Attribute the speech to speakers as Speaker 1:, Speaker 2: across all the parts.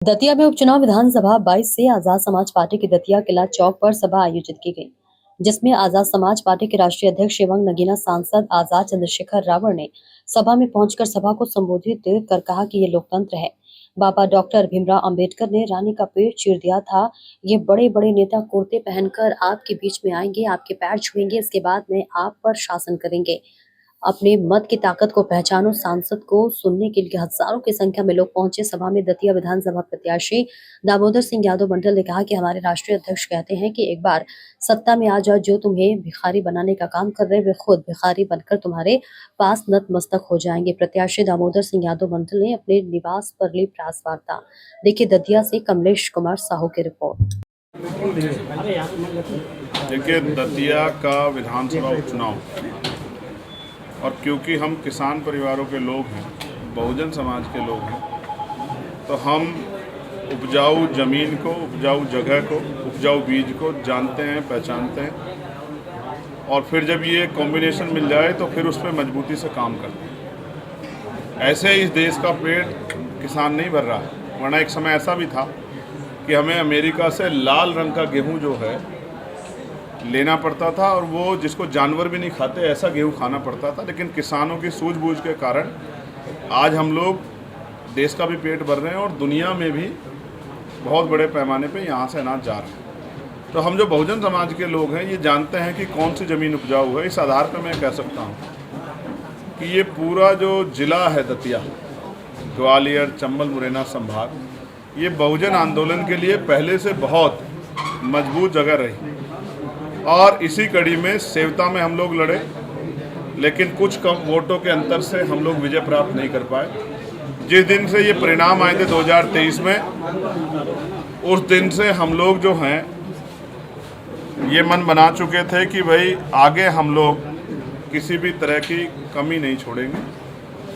Speaker 1: दतिया में उपचुनाव विधानसभा 22 से आजाद समाज पार्टी की दतिया किला चौक पर सभा आयोजित की गई, जिसमें आजाद समाज पार्टी के राष्ट्रीय अध्यक्ष एवं नगीना सांसद आजाद चंद्रशेखर रावण ने सभा में पहुंचकर सभा को संबोधित कर कहा कि ये लोकतंत्र है। बाबा डॉक्टर भीमराव अंबेडकर ने रानी का पेट चीर दिया था। ये बड़े बड़े नेता कुर्ते पहनकर आपके बीच में आएंगे, आपके पैर छुएंगे, इसके बाद में आप पर शासन करेंगे। अपने मत की ताकत को पहचानो। सांसद को सुनने के लिए हजारों की संख्या में लोग पहुंचे। सभा में दतिया विधानसभा प्रत्याशी दामोदर सिंह यादव मंडल ने कहा कि हमारे राष्ट्रीय अध्यक्ष कहते हैं कि एक बार सत्ता में आ जाओ, जो तुम्हें भिखारी बनाने का काम कर रहे वे खुद भिखारी बनकर तुम्हारे पास नतमस्तक हो जाएंगे। प्रत्याशी दामोदर सिंह यादव मंडल ने अपने निवास पर ली प्रेस वार्ता। देखिए दतिया से कमलेश कुमार साहू की रिपोर्ट।
Speaker 2: देखिए, दतिया का विधानसभा उपचुनाव, और क्योंकि हम किसान परिवारों के लोग हैं, बहुजन समाज के लोग हैं, तो हम उपजाऊ ज़मीन को, उपजाऊ जगह को, उपजाऊ बीज को जानते हैं, पहचानते हैं, और फिर जब ये कॉम्बिनेशन मिल जाए तो फिर उस पर मजबूती से काम करते हैं। ऐसे इस देश का पेट किसान नहीं भर रहा है, वरना एक समय ऐसा भी था कि हमें अमेरिका से लाल रंग का गेहूँ जो है लेना पड़ता था, और वो जिसको जानवर भी नहीं खाते ऐसा गेहूँ खाना पड़ता था। लेकिन किसानों की सूझबूझ के कारण आज हम लोग देश का भी पेट भर रहे हैं और दुनिया में भी बहुत बड़े पैमाने पे यहाँ से अनाज जा रहे हैं। तो हम जो बहुजन समाज के लोग हैं ये जानते हैं कि कौन सी ज़मीन उपजाऊ है। इस आधार पर मैं कह सकता हूँ कि ये पूरा जो ज़िला है दतिया, ग्वालियर, चंबल, मुरैना संभाग, ये बहुजन आंदोलन के लिए पहले से बहुत मजबूत जगह रही, और इसी कड़ी में सेवता में हम लोग लड़े, लेकिन कुछ कम वोटों के अंतर से हम लोग विजय प्राप्त नहीं कर पाए। जिस दिन से ये परिणाम आए थे 2023 में, उस दिन से हम लोग जो हैं ये मन बना चुके थे कि भाई आगे हम लोग किसी भी तरह की कमी नहीं छोड़ेंगे,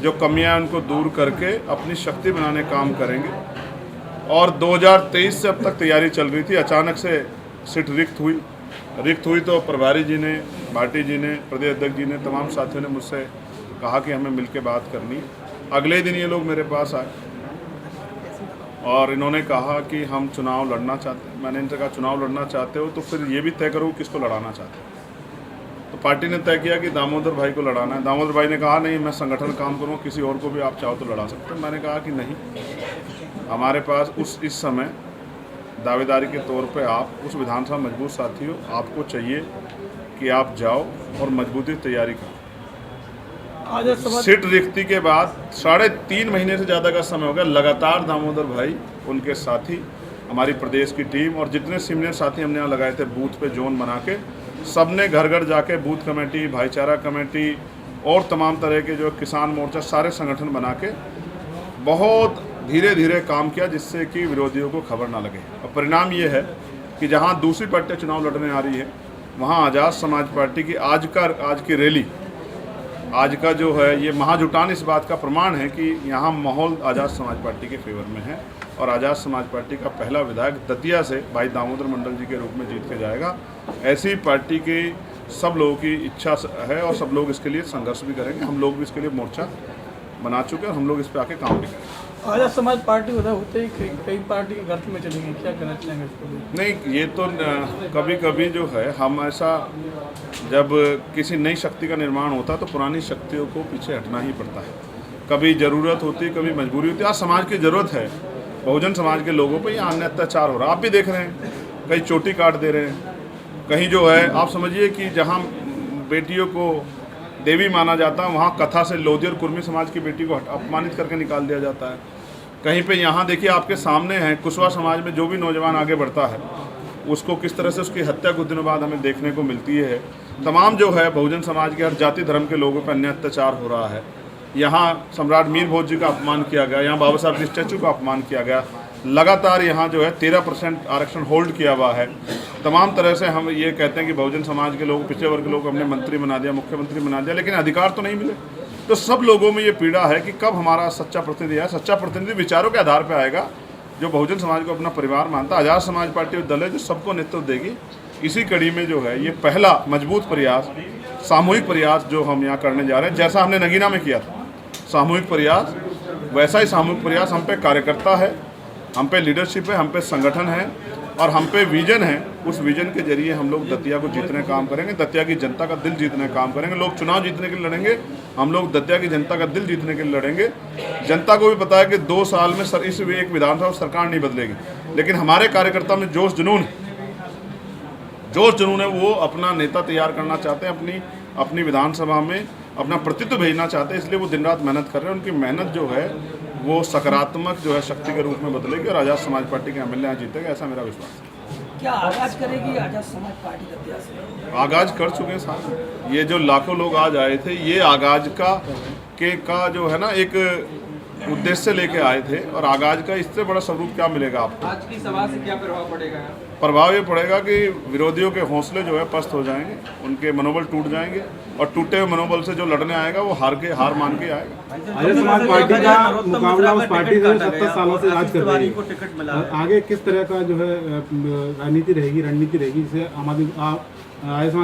Speaker 2: जो कमियां उनको दूर करके अपनी शक्ति बनाने काम करेंगे। और 2023 से अब तक तैयारी चल रही थी। अचानक से सीट रिक्त हुई तो प्रभारी जी ने, भाटी जी ने, प्रदेश अध्यक्ष जी ने, तमाम साथियों ने मुझसे कहा कि हमें मिलकर बात करनी। अगले दिन ये लोग मेरे पास आए और इन्होंने कहा कि हम चुनाव लड़ना चाहते हैं। मैंने इनसे कहा चुनाव लड़ना चाहते हो तो फिर ये भी तय करो किसको लड़ाना चाहते हो। तो पार्टी ने तय किया कि दामोदर भाई को लड़ाना है। दामोदर भाई ने कहा नहीं, मैं संगठन काम करूँगा, किसी और को भी आप चाहो तो लड़ा सकते हो। मैंने कहा कि नहीं, हमारे पास इस समय दावेदारी के तौर पे आप उस विधानसभा मजबूत साथी हो, आपको चाहिए कि आप जाओ और मजबूती तैयारी करो। सीट रिक्ति के बाद 3.5 महीने से ज़्यादा का समय हो गया, लगातार दामोदर भाई, उनके साथी, हमारी प्रदेश की टीम और जितने सीनियर साथी हमने यहाँ लगाए थे बूथ पे जोन बना के, सब ने घर घर जाके बूथ कमेटी, भाईचारा कमेटी और तमाम तरह के जो किसान मोर्चा, सारे संगठन बना के बहुत धीरे धीरे काम किया, जिससे कि विरोधियों को खबर ना लगे। और परिणाम ये है कि जहां दूसरी पार्टियां चुनाव लड़ने आ रही है, वहां आज़ाद समाज पार्टी की आज की रैली, आज का जो है ये महाजुटान इस बात का प्रमाण है कि यहाँ माहौल आज़ाद समाज पार्टी के फेवर में है। और आज़ाद समाज पार्टी का पहला विधायक दतिया से भाई दामोदर मंडल जी के रूप में जीत के जाएगा। ऐसी पार्टी की सब लोगों की इच्छा है और सब लोग इसके लिए संघर्ष भी करेंगे। हम लोग भी इसके लिए मोर्चा बना चुके हैं और हम लोग इस पर आके काम भी करेंगे।
Speaker 3: आज़ाद समाज पार्टी होते ही कई पार्टी के गर्त में चलेंगे, क्या कहना चाहेंगे इसको? नहीं,
Speaker 2: ये तो कभी कभी जो है हम ऐसा, जब किसी नई शक्ति का निर्माण होता है तो पुरानी शक्तियों को पीछे हटना ही पड़ता है। कभी ज़रूरत होती है, कभी मजबूरी होती है। आज समाज की ज़रूरत है, बहुजन समाज के लोगों पर यहाँ अन्य अत्याचार हो रहा है, आप भी देख रहे हैं, कहीं चोटी काट दे रहे हैं, कहीं जो है आप समझिए कि जहाँ बेटियों को देवी माना जाता है वहाँ कथा से लोधी और कुर्मी समाज की बेटी को अपमानित करके निकाल दिया जाता है। कहीं पे यहाँ देखिए आपके सामने है, कुशवा समाज में जो भी नौजवान आगे बढ़ता है उसको किस तरह से उसकी हत्या कुछ दिनों बाद हमें देखने को मिलती है। तमाम जो है बहुजन समाज के हर जाति धर्म के लोगों पर अन्य अत्याचार हो रहा है। यहाँ सम्राट मीर भोज जी का अपमान किया गया, यहाँ बाबा साहब के स्टैचू का अपमान किया गया, लगातार यहाँ जो है 13% आरक्षण होल्ड किया हुआ है। तमाम तरह से हम ये कहते हैं कि बहुजन समाज के लोग, पिछड़े वर्ग के लोग हमने मंत्री बना दिया, मुख्यमंत्री बना दिया, लेकिन अधिकार तो नहीं मिले। तो सब लोगों में ये पीड़ा है कि कब हमारा सच्चा प्रतिनिधि है। सच्चा प्रतिनिधि विचारों के आधार पर आएगा, जो बहुजन समाज को अपना परिवार मानता। आज़ाद समाज पार्टी दल है जो सबको नेतृत्व देगी। इसी कड़ी में जो है ये पहला मजबूत प्रयास, सामूहिक प्रयास जो हम यहाँ करने जा रहे हैं, जैसा हमने नगीना में किया था सामूहिक प्रयास, वैसा ही सामूहिक प्रयास हम पे कार्यकर्ता है हम पे लीडरशिप है, हम पे संगठन है और हम पे विजन है। उस विजन के जरिए हम लोग दतिया को जीतने का काम करेंगे, दतिया की जनता का दिल जीतने का काम करेंगे। लोग चुनाव जीतने के लिए लड़ेंगे, हम लोग दतिया की जनता का दिल जीतने के लिए लड़ेंगे। जनता को भी पता है कि 2 साल में इस एक विधानसभा सरकार नहीं बदलेगी, लेकिन हमारे कार्यकर्ता में जोश जुनून है, वो अपना नेता तैयार करना चाहते हैं, अपनी विधानसभा में अपना प्रतिनिधित्व भेजना चाहते हैं, इसलिए वो दिन रात मेहनत कर रहे हैं। उनकी मेहनत जो है वो सकारात्मक जो है शक्ति के रूप में बदलेगी और आज़ाद समाज पार्टी के एमएलए यहाँ जीतेगा, ऐसा मेरा विश्वास है।
Speaker 4: क्या आगाज करेगी आजाद समाज पार्टी दतिया से?
Speaker 2: आगाज कर चुके हैं साहब। ये जो लाखों लोग आज आए थे, ये आगाज का जो है ना एक उद्देश्य लेके आए थे, और आगाज का इससे बड़ा स्वरूप क्या मिलेगा आपको?
Speaker 4: आज की सभा से क्या प्रभाव पड़ेगा?
Speaker 2: प्रभाव ये पड़ेगा कि विरोधियों के हौसले जो है पस्त हो जाएंगे, उनके मनोबल टूट जाएंगे, और टूटे हुए मनोबल से जो लड़ने आएगा वो हार मान के आएगा।
Speaker 5: आजाद समाज पार्टी का मुकाबला उस पार्टी से 70 सालों से राज कर रही है, आगे किस तरह का जो है रणनीति रहेगी जिससे आजाद समाज